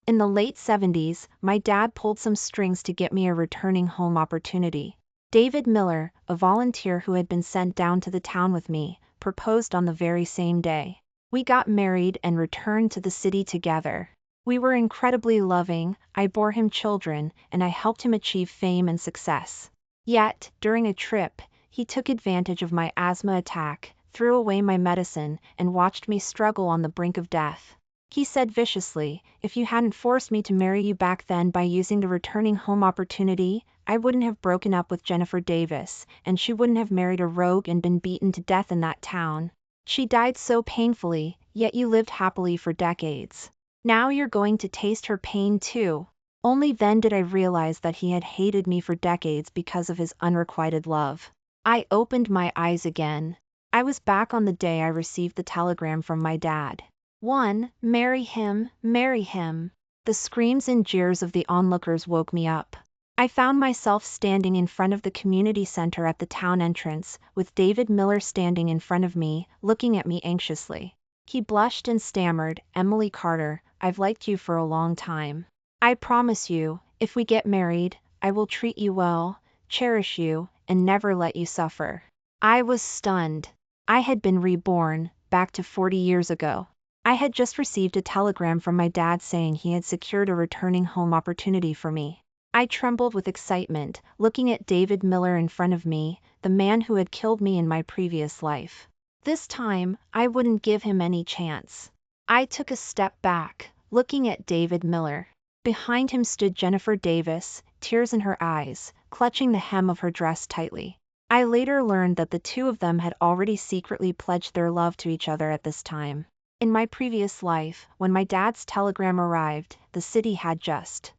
In the late 70s, my dad pulled some strings to get me a returning home opportunity. David Miller, a volunteer who had been sent down to the town with me, proposed on the very same day. We got married and returned to the city together. We were incredibly loving, I bore him children, and I helped him achieve fame and success. Yet, during a trip, he took advantage of my asthma attack, threw away my medicine, and watched me struggle on the brink of death. He said viciously, "If you hadn't forced me to marry you back then by using the returning home opportunity, I wouldn't have broken up with Jennifer Davis, and she wouldn't have married a rogue and been beaten to death in that town. She died so painfully, yet you lived happily for decades. Now you're going to taste her pain too." Only then did I realize that he had hated me for decades because of his unrequited love. I opened my eyes again. I was back on the day I received the telegram from my dad. 1. Marry him, marry him. The screams and jeers of the onlookers woke me up. I found myself standing in front of the community center at the town entrance, with David Miller standing in front of me, looking at me anxiously. He blushed and stammered, "Emily Carter, I've liked you for a long time. I promise you, if we get married, I will treat you well, cherish you, and never let you suffer." I was stunned. I had been reborn, back to 40 years ago. I had just received a telegram from my dad saying he had secured a returning home opportunity for me. I trembled with excitement, looking at David Miller in front of me, the man who had killed me in my previous life. This time, I wouldn't give him any chance. I took a step back, looking at David Miller. Behind him stood Jennifer Davis, tears in her eyes, clutching the hem of her dress tightly. I later learned that the two of them had already secretly pledged their love to each other at this time. In my previous life, when my dad's telegram arrived, the city had just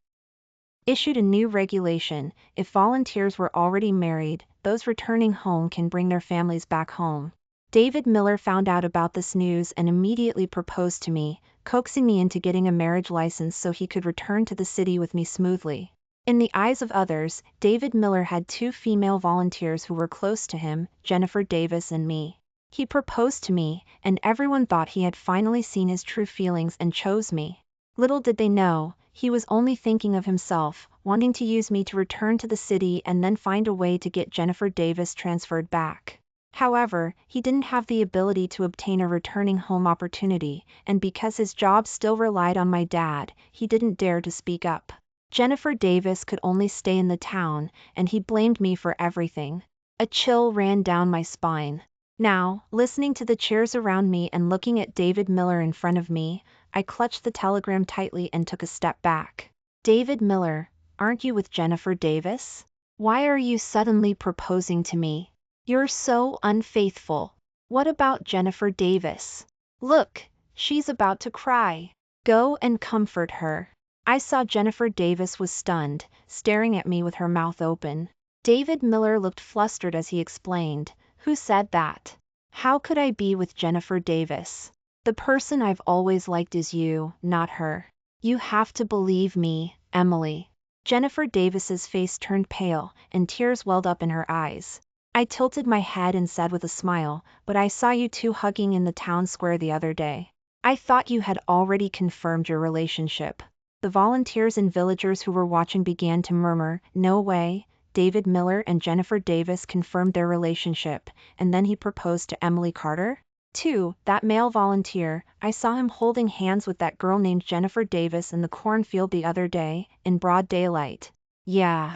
issued a new regulation: if volunteers were already married, those returning home can bring their families back home. David Miller found out about this news and immediately proposed to me, coaxing me into getting a marriage license so he could return to the city with me smoothly. In the eyes of others, David Miller had two female volunteers who were close to him, Jennifer Davis and me. He proposed to me, and everyone thought he had finally seen his true feelings and chose me. Little did they know, he was only thinking of himself, wanting to use me to return to the city and then find a way to get Jennifer Davis transferred back. However, he didn't have the ability to obtain a returning home opportunity, and because his job still relied on my dad, he didn't dare to speak up. Jennifer Davis could only stay in the town, and he blamed me for everything. A chill ran down my spine. Now, listening to the cheers around me and looking at David Miller in front of me, I clutched the telegram tightly and took a step back. "David Miller, aren't you with Jennifer Davis? Why are you suddenly proposing to me? You're so unfaithful. What about Jennifer Davis? Look, she's about to cry. Go and comfort her." I saw Jennifer Davis was stunned, staring at me with her mouth open. David Miller looked flustered as he explained, "Who said that? How could I be with Jennifer Davis? The person I've always liked is you, not her. You have to believe me, Emily." Jennifer Davis's face turned pale, and tears welled up in her eyes. I tilted my head and said with a smile, "But I saw you two hugging in the town square the other day. I thought you had already confirmed your relationship." The volunteers and villagers who were watching began to murmur, "No way, David Miller and Jennifer Davis confirmed their relationship, and then he proposed to Emily Carter? 2. That male volunteer, I saw him holding hands with that girl named Jennifer Davis in the cornfield the other day, in broad daylight. Yeah,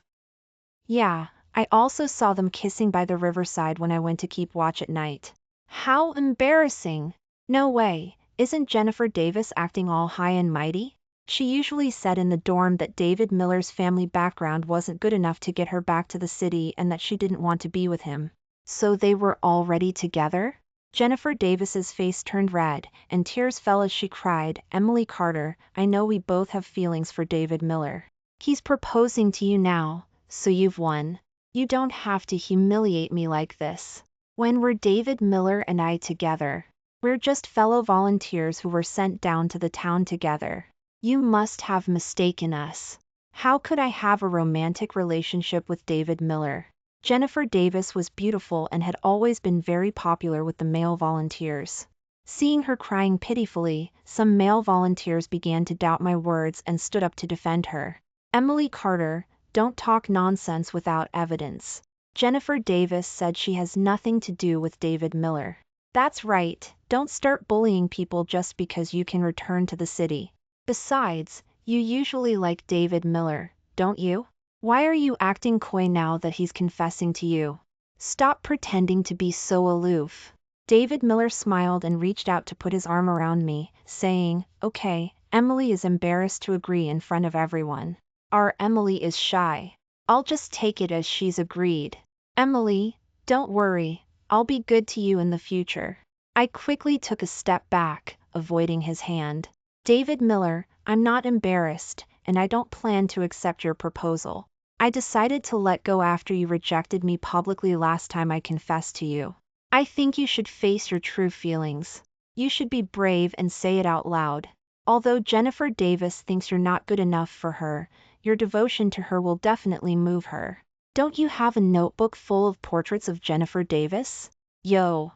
I also saw them kissing by the riverside when I went to keep watch at night. How embarrassing! No way, isn't Jennifer Davis acting all high and mighty? She usually said in the dorm that David Miller's family background wasn't good enough to get her back to the city and that she didn't want to be with him. So they were already together?" Jennifer Davis's face turned red, and tears fell as she cried, "Emily Carter, I know we both have feelings for David Miller. He's proposing to you now, so you've won. You don't have to humiliate me like this. When were David Miller and I together? We're just fellow volunteers who were sent down to the town together. You must have mistaken us. How could I have a romantic relationship with David Miller?" Jennifer Davis was beautiful and had always been very popular with the male volunteers. Seeing her crying pitifully, some male volunteers began to doubt my words and stood up to defend her. Emily Carter, don't talk nonsense without evidence. Jennifer Davis said she has nothing to do with David Miller. That's right, don't start bullying people just because you can return to the city. Besides, you usually like David Miller, don't you? Why are you acting coy now that he's confessing to you? Stop pretending to be so aloof. David Miller smiled and reached out to put his arm around me, saying, okay, Emily is embarrassed to agree in front of everyone. Our Emily is shy. I'll just take it as she's agreed. Emily, don't worry, I'll be good to you in the future. I quickly took a step back, avoiding his hand. David Miller, I'm not embarrassed, and I don't plan to accept your proposal. I decided to let go after you rejected me publicly last time I confessed to you. I think you should face your true feelings. You should be brave and say it out loud. Although Jennifer Davis thinks you're not good enough for her, your devotion to her will definitely move her. Don't you have a notebook full of portraits of Jennifer Davis? Yo.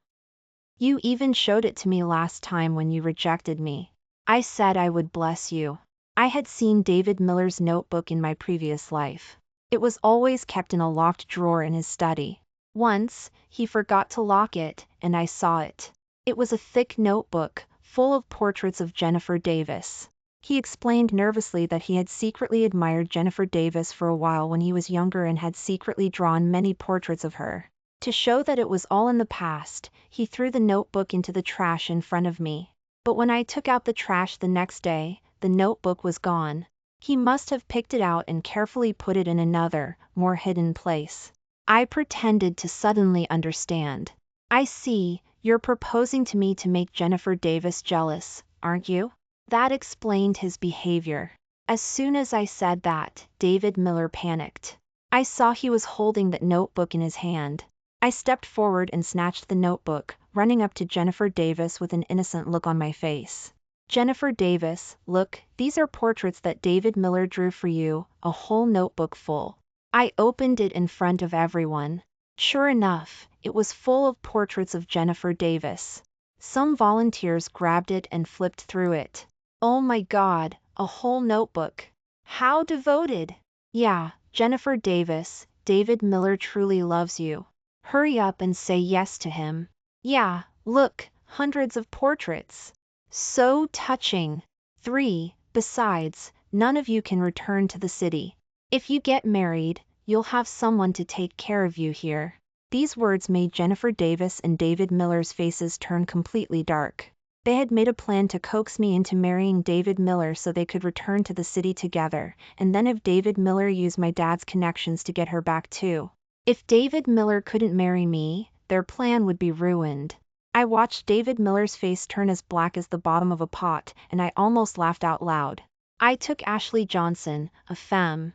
You even showed it to me last time when you rejected me. I said I would bless you. I had seen David Miller's notebook in my previous life. It was always kept in a locked drawer in his study. Once, he forgot to lock it, and I saw it. It was a thick notebook, full of portraits of Jennifer Davis. He explained nervously that he had secretly admired Jennifer Davis for a while when he was younger and had secretly drawn many portraits of her. To show that it was all in the past, he threw the notebook into the trash in front of me. But when I took out the trash the next day, the notebook was gone. He must have picked it out and carefully put it in another, more hidden place. I pretended to suddenly understand. I see, you're proposing to me to make Jennifer Davis jealous, aren't you? That explained his behavior. As soon as I said that, David Miller panicked. I saw he was holding that notebook in his hand. I stepped forward and snatched the notebook, running up to Jennifer Davis with an innocent look on my face. Jennifer Davis, look, these are portraits that David Miller drew for you, a whole notebook full. I opened it in front of everyone. Sure enough, it was full of portraits of Jennifer Davis. Some volunteers grabbed it and flipped through it. Oh my God, a whole notebook. How devoted. Yeah, Jennifer Davis, David Miller truly loves you. Hurry up and say yes to him. Yeah, look, hundreds of portraits. So touching. 3. Besides, none of you can return to the city. If you get married, you'll have someone to take care of you here. These words made Jennifer Davis and David Miller's faces turn completely dark. They had made a plan to coax me into marrying David Miller so they could return to the city together, and then have David Miller use my dad's connections to get her back too. If David Miller couldn't marry me, their plan would be ruined. I watched David Miller's face turn as black as the bottom of a pot, and I almost laughed out loud. I took Ashley Johnson, a femme.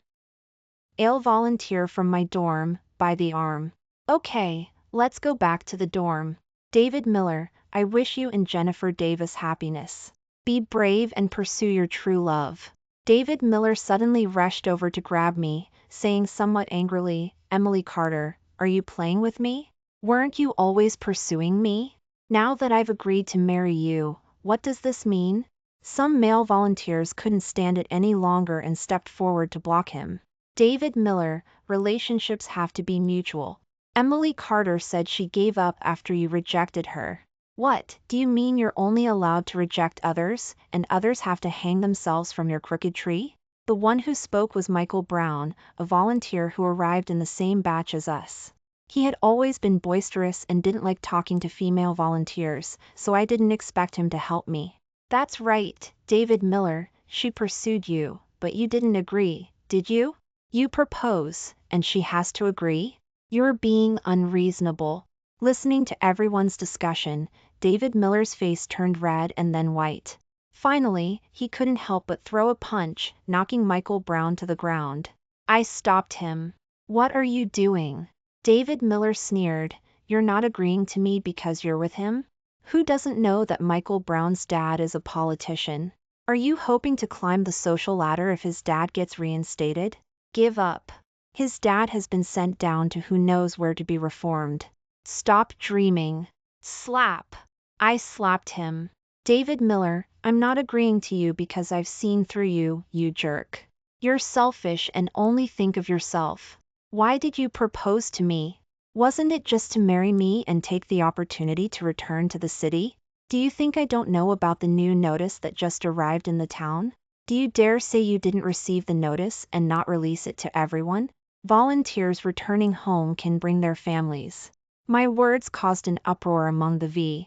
Ale volunteer from my dorm, by the arm. Okay, let's go back to the dorm. David Miller, I wish you and Jennifer Davis happiness. Be brave and pursue your true love. David Miller suddenly rushed over to grab me, saying somewhat angrily, Emily Carter, are you playing with me? Weren't you always pursuing me? Now that I've agreed to marry you, what does this mean? Some male volunteers couldn't stand it any longer and stepped forward to block him. David Miller, relationships have to be mutual. Emily Carter said she gave up after you rejected her. What, do you mean you're only allowed to reject others, and others have to hang themselves from your crooked tree? The one who spoke was Michael Brown, a volunteer who arrived in the same batch as us. He had always been boisterous and didn't like talking to female volunteers, so I didn't expect him to help me. That's right, David Miller, she pursued you, but you didn't agree, did you? You propose, and she has to agree? You're being unreasonable. Listening to everyone's discussion, David Miller's face turned red and then white. Finally, he couldn't help but throw a punch, knocking Michael Brown to the ground. I stopped him. What are you doing? David Miller sneered, you're not agreeing to me because you're with him? Who doesn't know that Michael Brown's dad is a politician? Are you hoping to climb the social ladder if his dad gets reinstated? Give up. His dad has been sent down to who knows where to be reformed. Stop dreaming. Slap. I slapped him. David Miller, I'm not agreeing to you because I've seen through you, you jerk. You're selfish and only think of yourself. Why did you propose to me? Wasn't it just to marry me and take the opportunity to return to the city? Do you think I don't know about the new notice that just arrived in the town? Do you dare say you didn't receive the notice and not release it to everyone? Volunteers returning home can bring their families. My words caused an uproar among the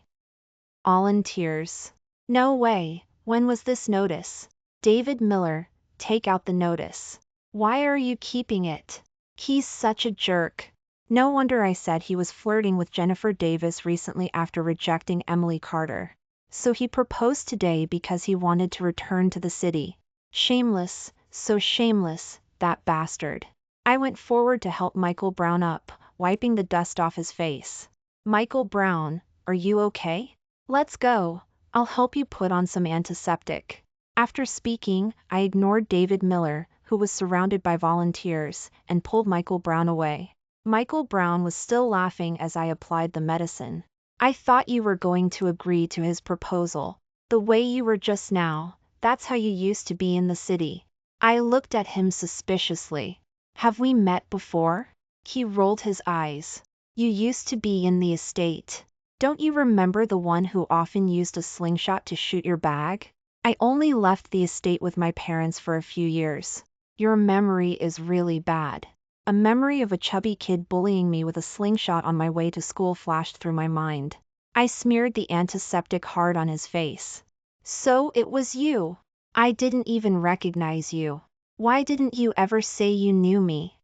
volunteers. No way, when was this notice? David Miller, take out the notice. Why are you keeping it? He's such a jerk. No wonder I said he was flirting with Jennifer Davis recently after rejecting Emily Carter. So he proposed today because he wanted to return to the city. Shameless, so shameless, that bastard. I went forward to help Michael Brown up, wiping the dust off his face. Michael Brown, are you okay? Let's go. I'll help you put on some antiseptic. After speaking, I ignored David Miller, who was surrounded by volunteers, and pulled Michael Brown away. Michael Brown was still laughing as I applied the medicine. I thought you were going to agree to his proposal. The way you were just now, that's how you used to be in the city. I looked at him suspiciously. Have we met before? He rolled his eyes. You used to be in the estate. Don't you remember the one who often used a slingshot to shoot your bag? I only left the estate with my parents for a few years. Your memory is really bad. A memory of a chubby kid bullying me with a slingshot on my way to school flashed through my mind. I smeared the antiseptic hard on his face. So it was you. I didn't even recognize you. Why didn't you ever say you knew me?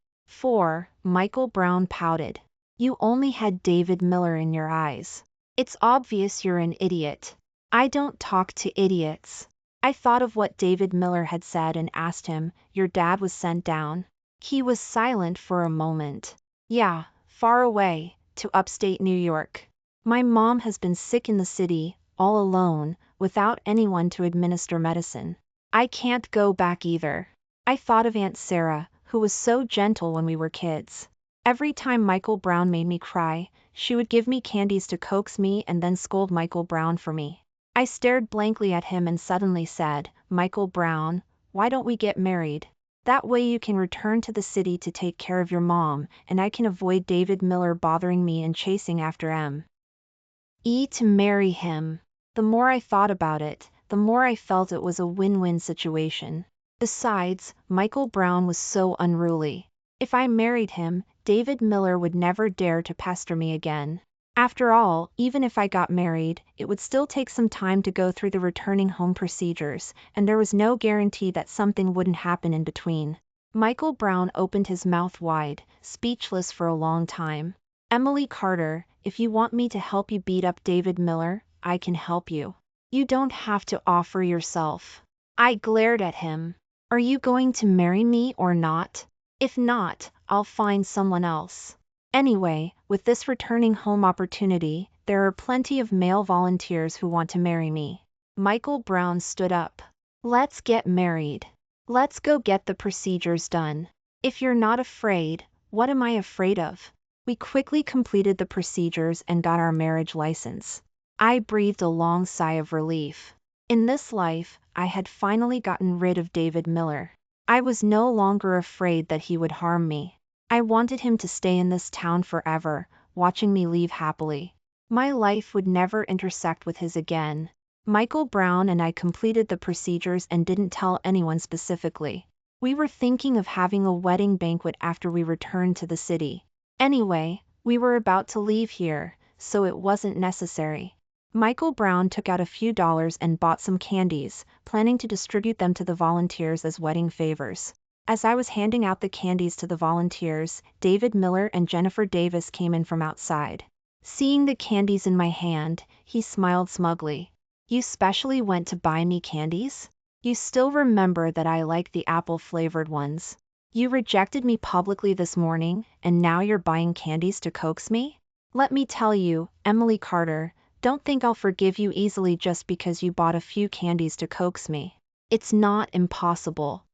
Michael Brown pouted. You only had David Miller in your eyes. It's obvious you're an idiot. I don't talk to idiots. I thought of what David Miller had said and asked him, your dad was sent down? He was silent for a moment. Yeah, far away, to upstate New York. My mom has been sick in the city, all alone, without anyone to administer medicine. I can't go back either. I thought of Aunt Sarah, who was so gentle when we were kids. Every time Michael Brown made me cry, she would give me candies to coax me and then scold Michael Brown for me. I stared blankly at him and suddenly said, Michael Brown, why don't we get married? That way you can return to the city to take care of your mom, and I can avoid David Miller bothering me and chasing after M.E. to marry him. The more I thought about it, the more I felt it was a win-win situation. Besides, Michael Brown was so unruly. If I married him, David Miller would never dare to pester me again. After all, even if I got married, it would still take some time to go through the returning home procedures, and there was no guarantee that something wouldn't happen in between. Michael Brown opened his mouth wide, speechless for a long time. Emily Carter, if you want me to help you beat up David Miller, I can help you. You don't have to offer yourself. I glared at him. Are you going to marry me or not? If not, I'll find someone else. Anyway, with this returning home opportunity, there are plenty of male volunteers who want to marry me. Michael Brown stood up. Let's get married. Let's go get the procedures done. If you're not afraid, what am I afraid of? We quickly completed the procedures and got our marriage license. I breathed a long sigh of relief. In this life, I had finally gotten rid of David Miller. I was no longer afraid that he would harm me. I wanted him to stay in this town forever, watching me leave happily. My life would never intersect with his again. Michael Brown and I completed the procedures and didn't tell anyone specifically. We were thinking of having a wedding banquet after we returned to the city. Anyway, we were about to leave here, so it wasn't necessary. Michael Brown took out a few dollars and bought some candies, planning to distribute them to the volunteers as wedding favors. As I was handing out the candies to the volunteers, David Miller and Jennifer Davis came in from outside. Seeing the candies in my hand, he smiled smugly. You specially went to buy me candies? You still remember that I like the apple-flavored ones. You rejected me publicly this morning, and now you're buying candies to coax me? Let me tell you, Emily Carter, don't think I'll forgive you easily just because you bought a few candies to coax me. It's not impossible.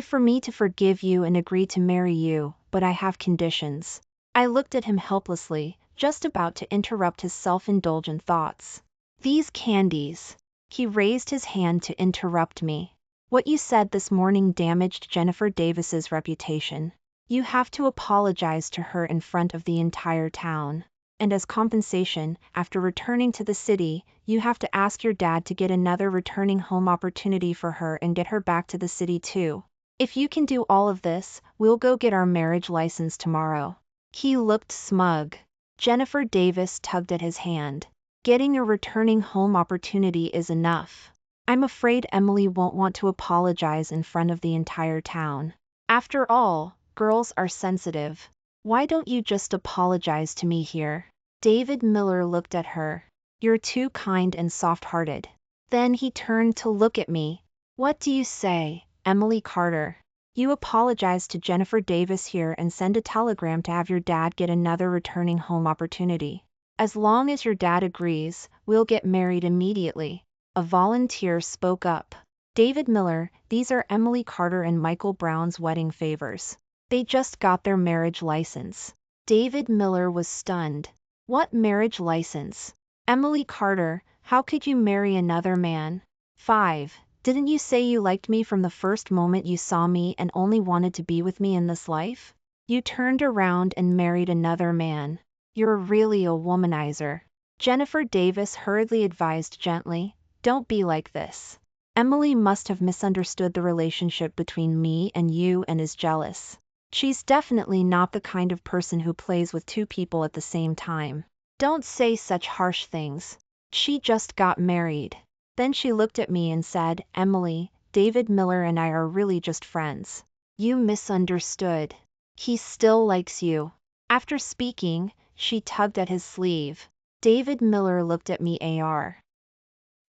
For me to forgive you and agree to marry you, but I have conditions. I looked at him helplessly, just about to interrupt his self-indulgent thoughts. These candies. He raised his hand to interrupt me. What you said this morning damaged Jennifer Davis's reputation. You have to apologize to her in front of the entire town. And as compensation, after returning to the city, you have to ask your dad to get another returning home opportunity for her and get her back to the city too. If you can do all of this, we'll go get our marriage license tomorrow. He looked smug. Jennifer Davis tugged at his hand. Getting a returning home opportunity is enough. I'm afraid Emily won't want to apologize in front of the entire town. After all, girls are sensitive. Why don't you just apologize to me here? David Miller looked at her. You're too kind and soft-hearted. Then he turned to look at me. What do you say, Emily Carter? You apologize to Jennifer Davis here and send a telegram to have your dad get another returning home opportunity. As long as your dad agrees, we'll get married immediately. A volunteer spoke up. David Miller, these are Emily Carter and Michael Brown's wedding favors. They just got their marriage license. David Miller was stunned. What marriage license? Emily Carter, how could you marry another man? 5. Didn't you say you liked me from the first moment you saw me and only wanted to be with me in this life? You turned around and married another man. You're really a womanizer. Jennifer Davis hurriedly advised gently, don't be like this. Emily must have misunderstood the relationship between me and you and is jealous. She's definitely not the kind of person who plays with two people at the same time. Don't say such harsh things. She just got married. Then she looked at me and said, Emily, David Miller and I are really just friends. You misunderstood. He still likes you. After speaking, she tugged at his sleeve. David Miller looked at me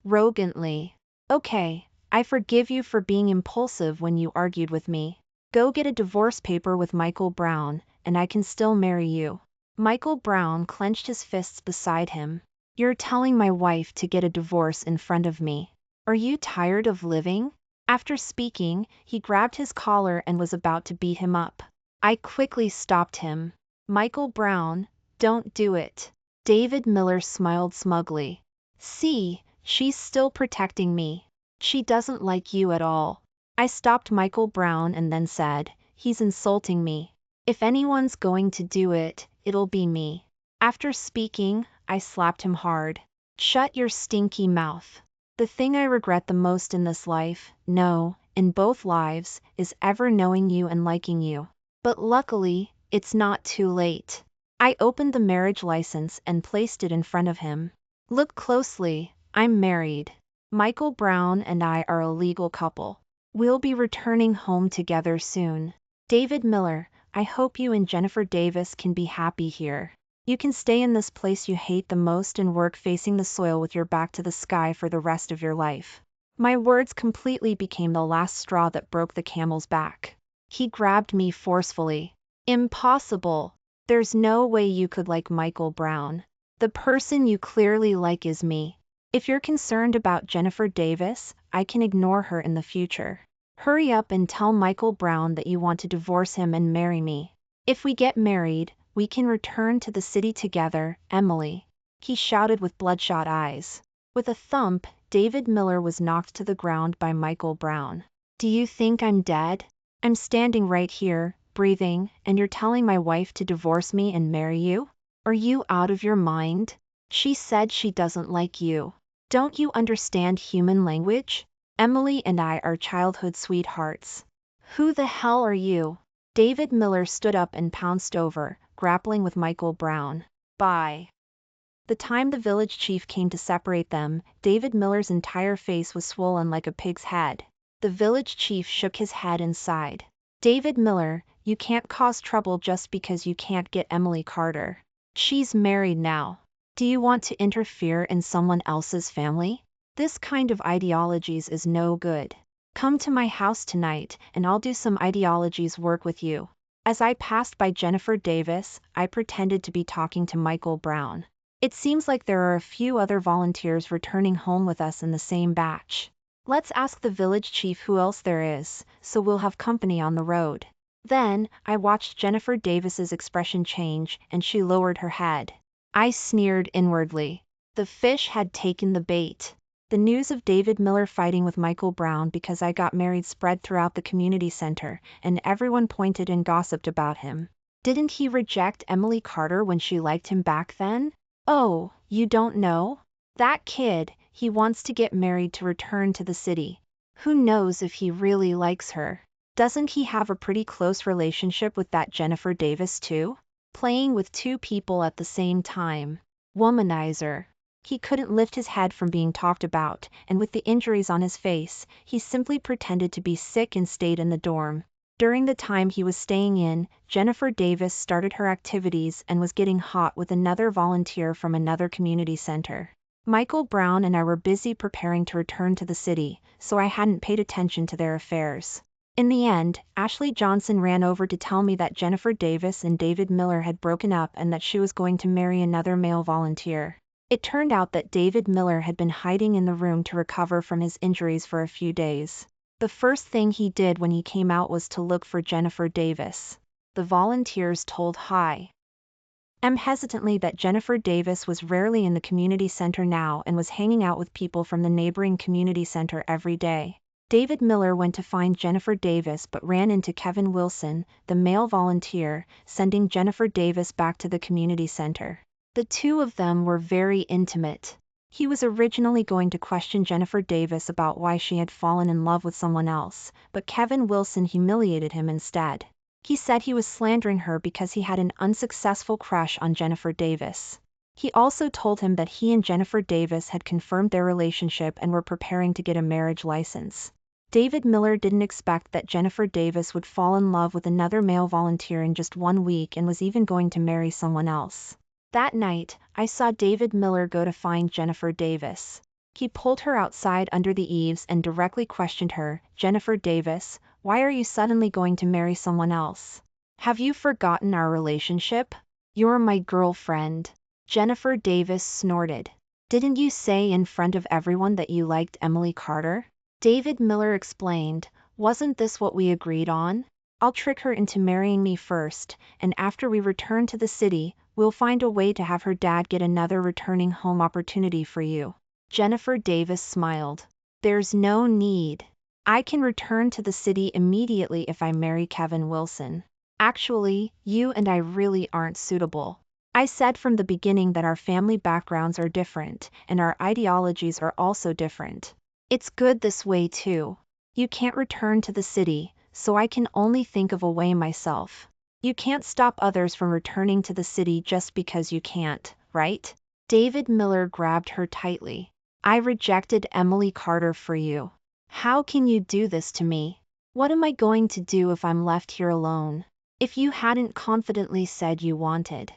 arrogantly. Okay, I forgive you for being impulsive when you argued with me. Go get a divorce paper with Michael Brown, and I can still marry you. Michael Brown clenched his fists beside him. You're telling my wife to get a divorce in front of me. Are you tired of living? After speaking, he grabbed his collar and was about to beat him up. I quickly stopped him. Michael Brown, don't do it. David Miller smiled smugly. See, she's still protecting me. She doesn't like you at all. I stopped Michael Brown and then said, he's insulting me. If anyone's going to do it, it'll be me. After speaking, I slapped him hard. Shut your stinky mouth. The thing I regret the most in this life, no, in both lives, is ever knowing you and liking you. But luckily, it's not too late. I opened the marriage license and placed it in front of him. Look closely, I'm married. Michael Brown and I are a legal couple. We'll be returning home together soon. David Miller, I hope you and Jennifer Davis can be happy here. You can stay in this place you hate the most and work facing the soil with your back to the sky for the rest of your life. My words completely became the last straw that broke the camel's back. He grabbed me forcefully. Impossible. There's no way you could like Michael Brown. The person you clearly like is me. If you're concerned about Jennifer Davis, I can ignore her in the future. Hurry up and tell Michael Brown that you want to divorce him and marry me. If we get married, we can return to the city together, Emily. He shouted with bloodshot eyes. With a thump, David Miller was knocked to the ground by Michael Brown. Do you think I'm dead? I'm standing right here, breathing, and you're telling my wife to divorce me and marry you? Are you out of your mind? She said she doesn't like you. Don't you understand human language? Emily and I are childhood sweethearts. Who the hell are you? David Miller stood up and pounced over, grappling with Michael Brown. By the time the village chief came to separate them, David Miller's entire face was swollen like a pig's head. The village chief shook his head and sighed. David Miller, you can't cause trouble just because you can't get Emily Carter. She's married now. Do you want to interfere in someone else's family? This kind of ideologies is no good. Come to my house tonight, and I'll do some ideologies work with you. As I passed by Jennifer Davis, I pretended to be talking to Michael Brown. It seems like there are a few other volunteers returning home with us in the same batch. Let's ask the village chief who else there is, so we'll have company on the road. Then, I watched Jennifer Davis's expression change, and she lowered her head. I sneered inwardly. The fish had taken the bait. The news of David Miller fighting with Michael Brown because I got married spread throughout the community center, and everyone pointed and gossiped about him. Didn't he reject Emily Carter when she liked him back then? Oh, you don't know? That kid, he wants to get married to return to the city. Who knows if he really likes her? Doesn't he have a pretty close relationship with that Jennifer Davis too? Playing with two people at the same time. Womanizer. He couldn't lift his head from being talked about, and with the injuries on his face, he simply pretended to be sick and stayed in the dorm. During the time he was staying in, Jennifer Davis started her activities and was getting hot with another volunteer from another community center. Michael Brown and I were busy preparing to return to the city, so I hadn't paid attention to their affairs. In the end, Ashley Johnson ran over to tell me that Jennifer Davis and David Miller had broken up and that she was going to marry another male volunteer. It turned out that David Miller had been hiding in the room to recover from his injuries for a few days. The first thing he did when he came out was to look for Jennifer Davis. The volunteers told Hi. Hesitantly that Jennifer Davis was rarely in the community center now and was hanging out with people from the neighboring community center every day. David Miller went to find Jennifer Davis but ran into Kevin Wilson, the male volunteer, sending Jennifer Davis back to the community center. The two of them were very intimate. He was originally going to question Jennifer Davis about why she had fallen in love with someone else, but Kevin Wilson humiliated him instead. He said he was slandering her because he had an unsuccessful crush on Jennifer Davis. He also told him that he and Jennifer Davis had confirmed their relationship and were preparing to get a marriage license. David Miller didn't expect that Jennifer Davis would fall in love with another male volunteer in just 1 week and was even going to marry someone else. That night, I saw David Miller go to find Jennifer Davis. He pulled her outside under the eaves and directly questioned her, "Jennifer Davis, why are you suddenly going to marry someone else? Have you forgotten our relationship? You're my girlfriend." Jennifer Davis snorted. "Didn't you say in front of everyone that you liked Emily Carter?" David Miller explained, "Wasn't this what we agreed on? I'll trick her into marrying me first, and after we return to the city, we'll find a way to have her dad get another returning home opportunity for you." Jennifer Davis smiled. "There's no need. I can return to the city immediately if I marry Kevin Wilson. Actually, you and I really aren't suitable. I said from the beginning that our family backgrounds are different, and our ideologies are also different. It's good this way too. You can't return to the city, so I can only think of a way myself. You can't stop others from returning to the city just because you can't, right?" David Miller grabbed her tightly. "I rejected Emily Carter for you. How can you do this to me? What am I going to do if I'm left here alone? If you hadn't confidently said you wanted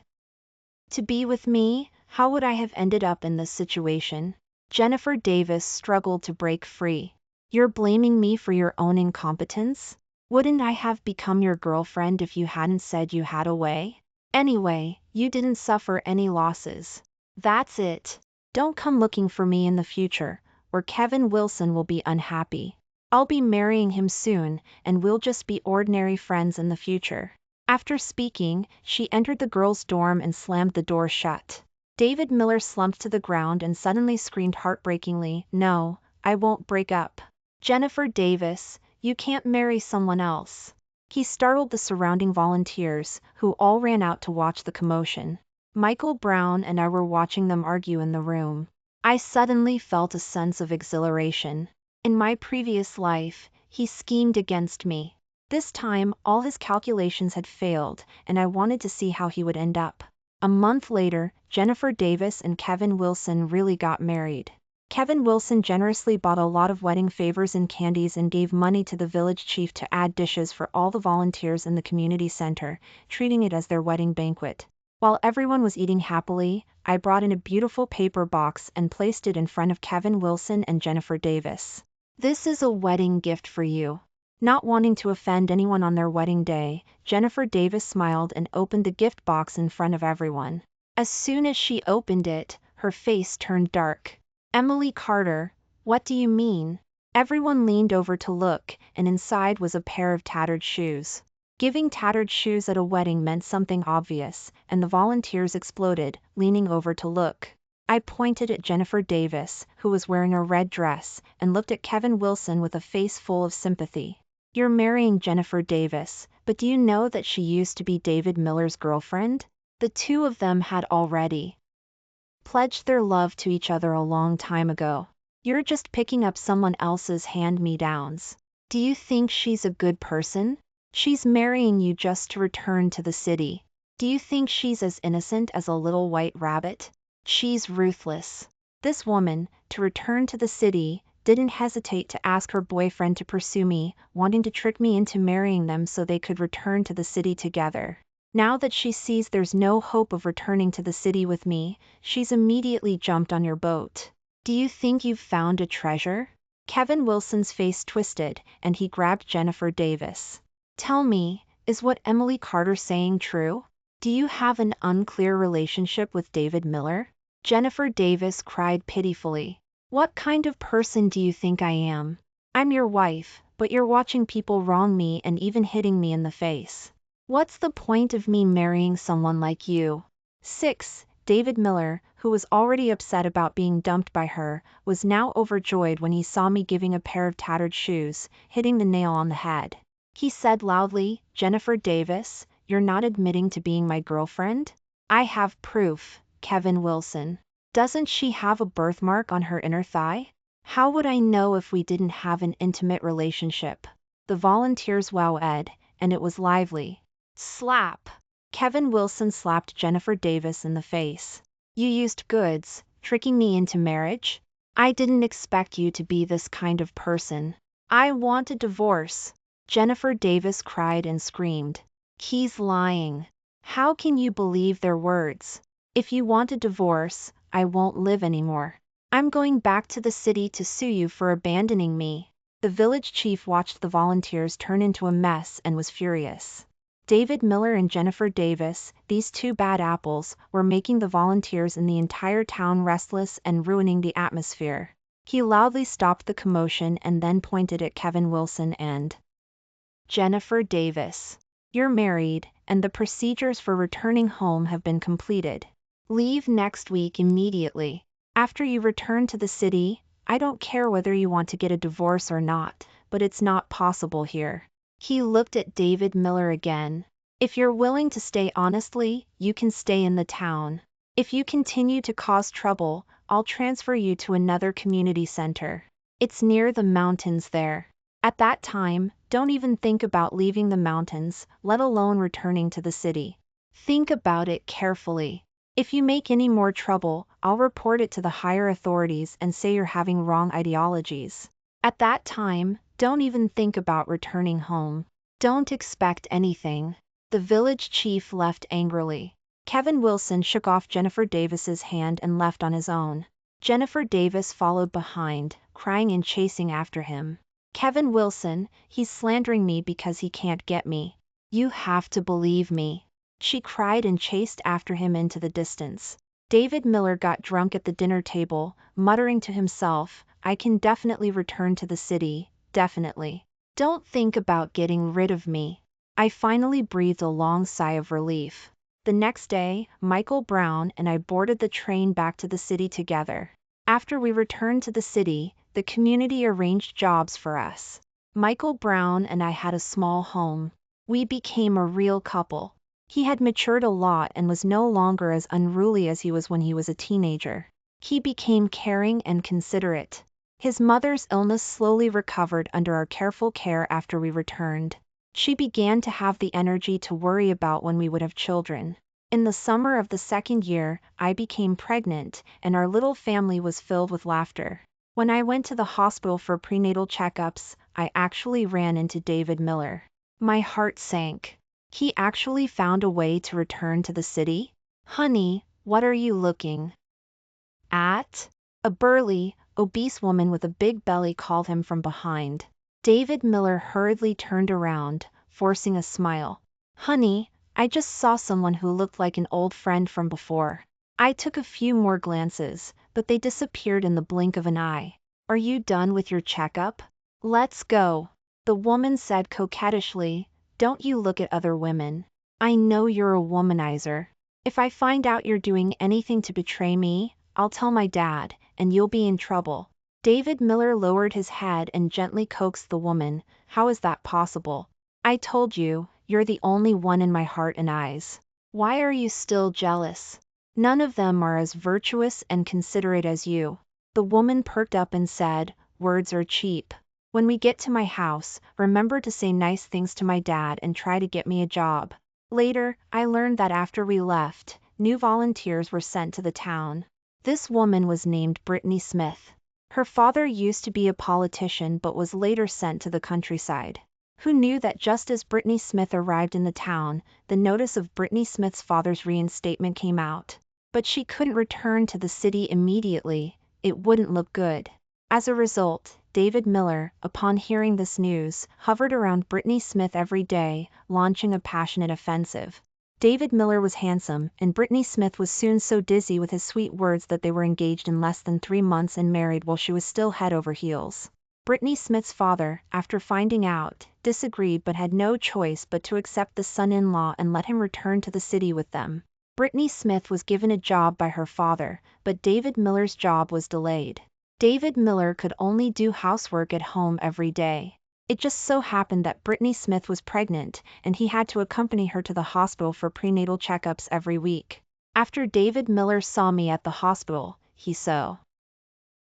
to be with me, how would I have ended up in this situation?" Jennifer Davis struggled to break free. "You're blaming me for your own incompetence? Wouldn't I have become your girlfriend if you hadn't said you had a way? Anyway, you didn't suffer any losses. That's it. Don't come looking for me in the future, or Kevin Wilson will be unhappy. I'll be marrying him soon, and we'll just be ordinary friends in the future." After speaking, she entered the girls' dorm and slammed the door shut. David Miller slumped to the ground and suddenly screamed heartbreakingly, "No, I won't break up. Jennifer Davis, you can't marry someone else." He startled the surrounding volunteers, who all ran out to watch the commotion. Michael Brown and I were watching them argue in the room. I suddenly felt a sense of exhilaration. In my previous life, he schemed against me. This time, all his calculations had failed, and I wanted to see how he would end up. A month later, Jennifer Davis and Kevin Wilson really got married. Kevin Wilson generously bought a lot of wedding favors and candies and gave money to the village chief to add dishes for all the volunteers in the community center, treating it as their wedding banquet. While everyone was eating happily, I brought in a beautiful paper box and placed it in front of Kevin Wilson and Jennifer Davis. "This is a wedding gift for you." Not wanting to offend anyone on their wedding day, Jennifer Davis smiled and opened the gift box in front of everyone. As soon as she opened it, her face turned dark. "Emily Carter, what do you mean?" Everyone leaned over to look, and inside was a pair of tattered shoes. Giving tattered shoes at a wedding meant something obvious, and the volunteers exploded, leaning over to look. I pointed at Jennifer Davis, who was wearing a red dress, and looked at Kevin Wilson with a face full of sympathy. You're marrying Jennifer Davis, but do you know that she used to be David Miller's girlfriend? The two of them had already pledged their love to each other a long time ago. You're just picking up someone else's hand-me-downs. Do you think she's a good person? She's marrying you just to return to the city. Do you think she's as innocent as a little white rabbit? She's ruthless. This woman, to return to the city, didn't hesitate to ask her boyfriend to pursue me, wanting to trick me into marrying them so they could return to the city together. Now that she sees there's no hope of returning to the city with me, she's immediately jumped on your boat. Do you think you've found a treasure? Kevin Wilson's face twisted, and he grabbed Jennifer Davis. Tell me, is what Emily Carter's saying true? Do you have an unclear relationship with David Miller? Jennifer Davis cried pitifully. What kind of person do you think I am? I'm your wife, but you're watching people wrong me and even hitting me in the face. What's the point of me marrying someone like you? 6. David Miller, who was already upset about being dumped by her, was now overjoyed when he saw me giving a pair of tattered shoes, hitting the nail on the head. He said loudly, Jennifer Davis, you're not admitting to being my girlfriend? I have proof, Kevin Wilson. Doesn't she have a birthmark on her inner thigh? How would I know if we didn't have an intimate relationship? The volunteers wowed, and it was lively. Slap! Kevin Wilson slapped Jennifer Davis in the face. You used goods, tricking me into marriage? I didn't expect you to be this kind of person. I want a divorce. Jennifer Davis cried and screamed. He's lying. How can you believe their words? If you want a divorce, I won't live anymore. I'm going back to the city to sue you for abandoning me. The village chief watched the volunteers turn into a mess and was furious. David Miller and Jennifer Davis, these two bad apples, were making the volunteers in the entire town restless and ruining the atmosphere. He loudly stopped the commotion and then pointed at Kevin Wilson and Jennifer Davis. You're married, and the procedures for returning home have been completed. Leave next week immediately. After you return to the city, I don't care whether you want to get a divorce or not, but it's not possible here. He looked at David Miller again. If you're willing to stay honestly, you can stay in the town. If you continue to cause trouble, I'll transfer you to another community center. It's near the mountains there. At that time, don't even think about leaving the mountains, let alone returning to the city. Think about it carefully. If you make any more trouble, I'll report it to the higher authorities and say you're having wrong ideologies. At that time, don't even think about returning home. Don't expect anything. The village chief left angrily. Kevin Wilson shook off Jennifer Davis's hand and left on his own. Jennifer Davis followed behind, crying and chasing after him. Kevin Wilson, he's slandering me because he can't get me. You have to believe me. She cried and chased after him into the distance. David Miller got drunk at the dinner table, muttering to himself, I can definitely return to the city, definitely. Don't think about getting rid of me. I finally breathed a long sigh of relief. The next day, Michael Brown and I boarded the train back to the city together. After we returned to the city, the community arranged jobs for us. Michael Brown and I had a small home. We became a real couple. He had matured a lot and was no longer as unruly as he was when he was a teenager. He became caring and considerate. His mother's illness slowly recovered under our careful care after we returned. She began to have the energy to worry about when we would have children. In the summer of the second year, I became pregnant, and our little family was filled with laughter. When I went to the hospital for prenatal checkups, I actually ran into David Miller. My heart sank. He actually found a way to return to the city? Honey, what are you looking at? A burly, obese woman with a big belly called him from behind. David Miller hurriedly turned around, forcing a smile. Honey, I just saw someone who looked like an old friend from before. I took a few more glances, but they disappeared in the blink of an eye. Are you done with your checkup? Let's go, the woman said coquettishly, Don't you look at other women. I know you're a womanizer. If I find out you're doing anything to betray me, I'll tell my dad, and you'll be in trouble. David Miller lowered his head and gently coaxed the woman. How is that possible? I told you, you're the only one in my heart and eyes. Why are you still jealous? None of them are as virtuous and considerate as you. The woman perked up and said, words are cheap. When we get to my house, remember to say nice things to my dad and try to get me a job. Later, I learned that after we left, new volunteers were sent to the town. This woman was named Brittany Smith. Her father used to be a politician but was later sent to the countryside. Who knew that just as Brittany Smith arrived in the town, the notice of Brittany Smith's father's reinstatement came out. But she couldn't return to the city immediately. It wouldn't look good. As a result, David Miller, upon hearing this news, hovered around Brittany Smith every day, launching a passionate offensive. David Miller was handsome, and Brittany Smith was soon so dizzy with his sweet words that they were engaged in less than 3 months and married while she was still head over heels. Brittany Smith's father, after finding out, disagreed but had no choice but to accept the son-in-law and let him return to the city with them. Brittany Smith was given a job by her father, but David Miller's job was delayed. David Miller could only do housework at home every day. It just so happened that Brittany Smith was pregnant, and he had to accompany her to the hospital for prenatal checkups every week. After David Miller saw me at the hospital, he saw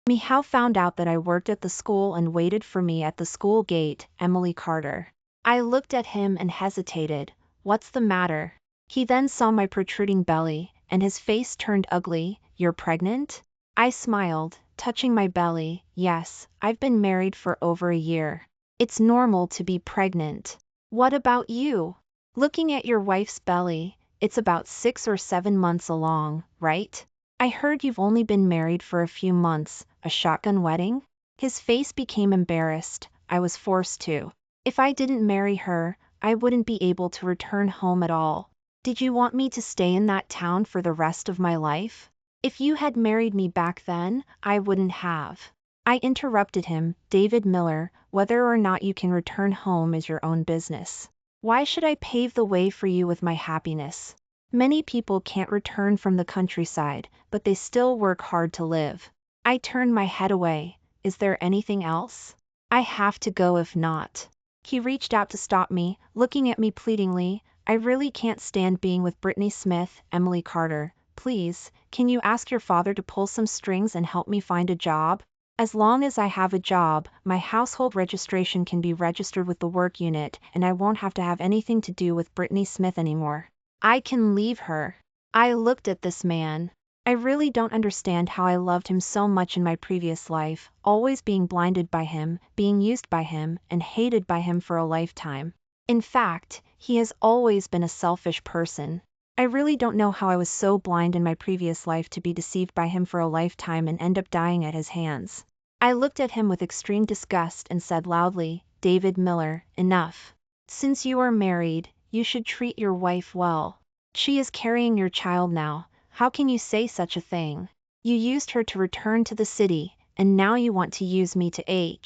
me how found out that I worked at the school and waited for me at the school gate, Emily Carter. I looked at him and hesitated. What's the matter? He then saw my protruding belly, and his face turned ugly. You're pregnant? I smiled, touching my belly. Yes, I've been married for over a year. It's normal to be pregnant. What about you? Looking at your wife's belly, it's about 6 or 7 months along, right? I heard you've only been married for a few months. A shotgun wedding? His face became embarrassed. I was forced to. If I didn't marry her, I wouldn't be able to return home at all. Did you want me to stay in that town for the rest of my life? If you had married me back then, I wouldn't have. I interrupted him. David Miller, whether or not you can return home is your own business. Why should I pave the way for you with my happiness? Many people can't return from the countryside, but they still work hard to live. I turned my head away. Is there anything else? I have to go if not. He reached out to stop me, looking at me pleadingly. I really can't stand being with Brittany Smith, Emily Carter. Please, can you ask your father to pull some strings and help me find a job? As long as I have a job, my household registration can be registered with the work unit, and I won't have to have anything to do with Brittany Smith anymore. I can leave her. I looked at this man. I really don't understand how I loved him so much in my previous life, always being blinded by him, being used by him, and hated by him for a lifetime. In fact, he has always been a selfish person. I really don't know how I was so blind in my previous life to be deceived by him for a lifetime and end up dying at his hands. I looked at him with extreme disgust and said loudly, David Miller, enough. Since you are married, you should treat your wife well. She is carrying your child now. How can you say such a thing? You used her to return to the city, and now you want to use me to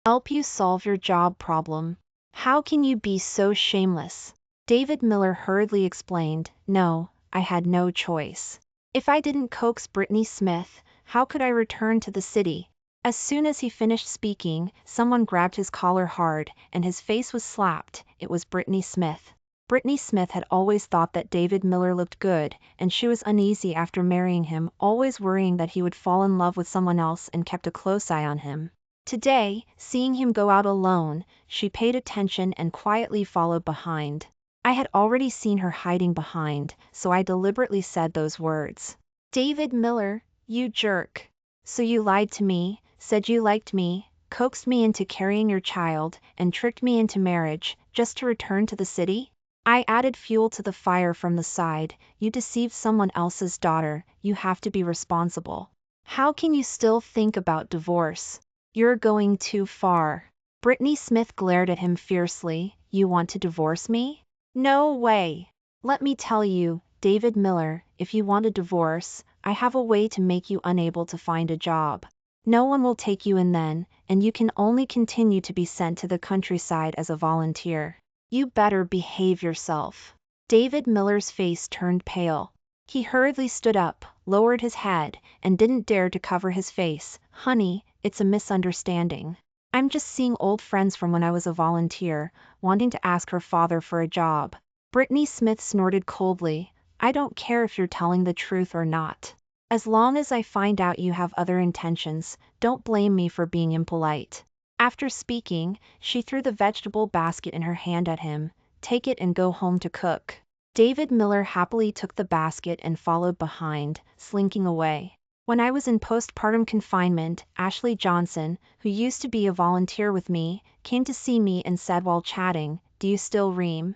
help you solve your job problem. How can you be so shameless? David Miller hurriedly explained, no, I had no choice. If I didn't coax Brittany Smith, how could I return to the city? As soon as he finished speaking, someone grabbed his collar hard, and his face was slapped. It was Brittany Smith. Brittany Smith had always thought that David Miller looked good, and she was uneasy after marrying him, always worrying that he would fall in love with someone else and kept a close eye on him. Today, seeing him go out alone, she paid attention and quietly followed behind. I had already seen her hiding behind, so I deliberately said those words. David Miller, you jerk. So you lied to me, said you liked me, coaxed me into carrying your child, and tricked me into marriage, just to return to the city? I added fuel to the fire from the side. You deceived someone else's daughter. You have to be responsible. How can you still think about divorce? You're going too far. Brittany Smith glared at him fiercely. You want to divorce me? No way. Let me tell you, David Miller, if you want a divorce, I have a way to make you unable to find a job. No one will take you in then, and you can only continue to be sent to the countryside as a volunteer. You better behave yourself. David Miller's face turned pale. He hurriedly stood up, lowered his head, and didn't dare to cover his face. Honey, it's a misunderstanding. I'm just seeing old friends from when I was a volunteer, wanting to ask her father for a job. Brittany Smith snorted coldly. I don't care if you're telling the truth or not. As long as I find out you have other intentions, don't blame me for being impolite. After speaking, she threw the vegetable basket in her hand at him. Take it and go home to cook. David Miller happily took the basket and followed behind, slinking away. When I was in postpartum confinement, Ashley Johnson, who used to be a volunteer with me, came to see me and said while chatting, "Do you still remember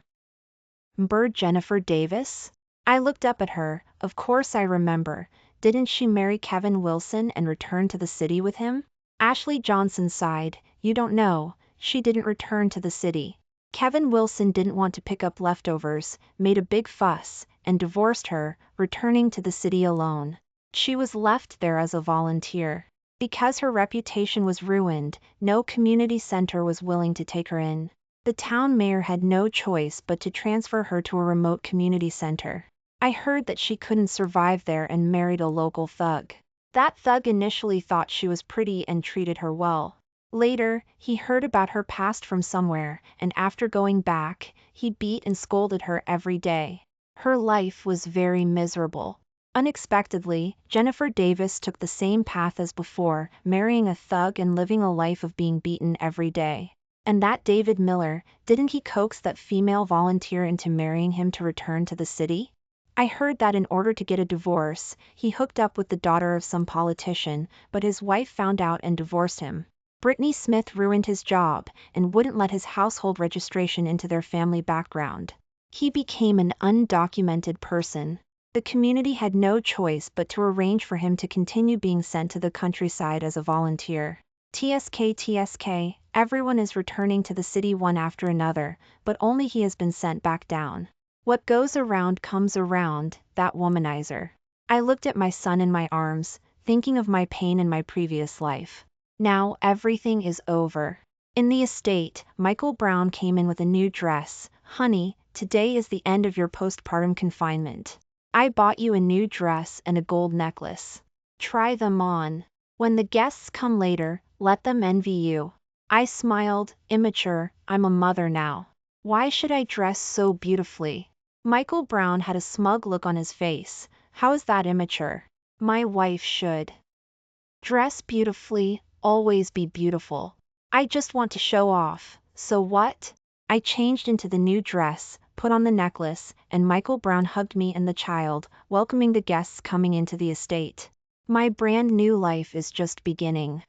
Jennifer Davis?" I looked up at her. Of course I remember. Didn't she marry Kevin Wilson and return to the city with him? Ashley Johnson sighed. You don't know, she didn't return to the city. Kevin Wilson didn't want to pick up leftovers, made a big fuss, and divorced her, returning to the city alone. She was left there as a volunteer. Because her reputation was ruined, no community center was willing to take her in. The town mayor had no choice but to transfer her to a remote community center. I heard that she couldn't survive there and married a local thug. That thug initially thought she was pretty and treated her well. Later, he heard about her past from somewhere, and after going back, he beat and scolded her every day. Her life was very miserable. Unexpectedly, Jennifer Davis took the same path as before, marrying a thug and living a life of being beaten every day. And that David Miller, didn't he coax that female volunteer into marrying him to return to the city? I heard that in order to get a divorce, he hooked up with the daughter of some politician, but his wife found out and divorced him. Brittany Smith ruined his job and wouldn't let his household registration into their family background. He became an undocumented person. The community had no choice but to arrange for him to continue being sent to the countryside as a volunteer. TSK, everyone is returning to the city one after another, but only he has been sent back down. What goes around comes around, that womanizer. I looked at my son in my arms, thinking of my pain in my previous life. Now everything is over. In the estate, Michael Brown came in with a new dress. Honey, today is the end of your postpartum confinement. I bought you a new dress and a gold necklace. Try them on. When the guests come later, let them envy you. I smiled, immature, I'm a mother now. Why should I dress so beautifully? Michael Brown had a smug look on his face. How is that immature? My wife should dress beautifully, always be beautiful. I just want to show off, so what? I changed into the new dress, put on the necklace, and Michael Brown hugged me and the child, welcoming the guests coming into the estate. My brand new life is just beginning.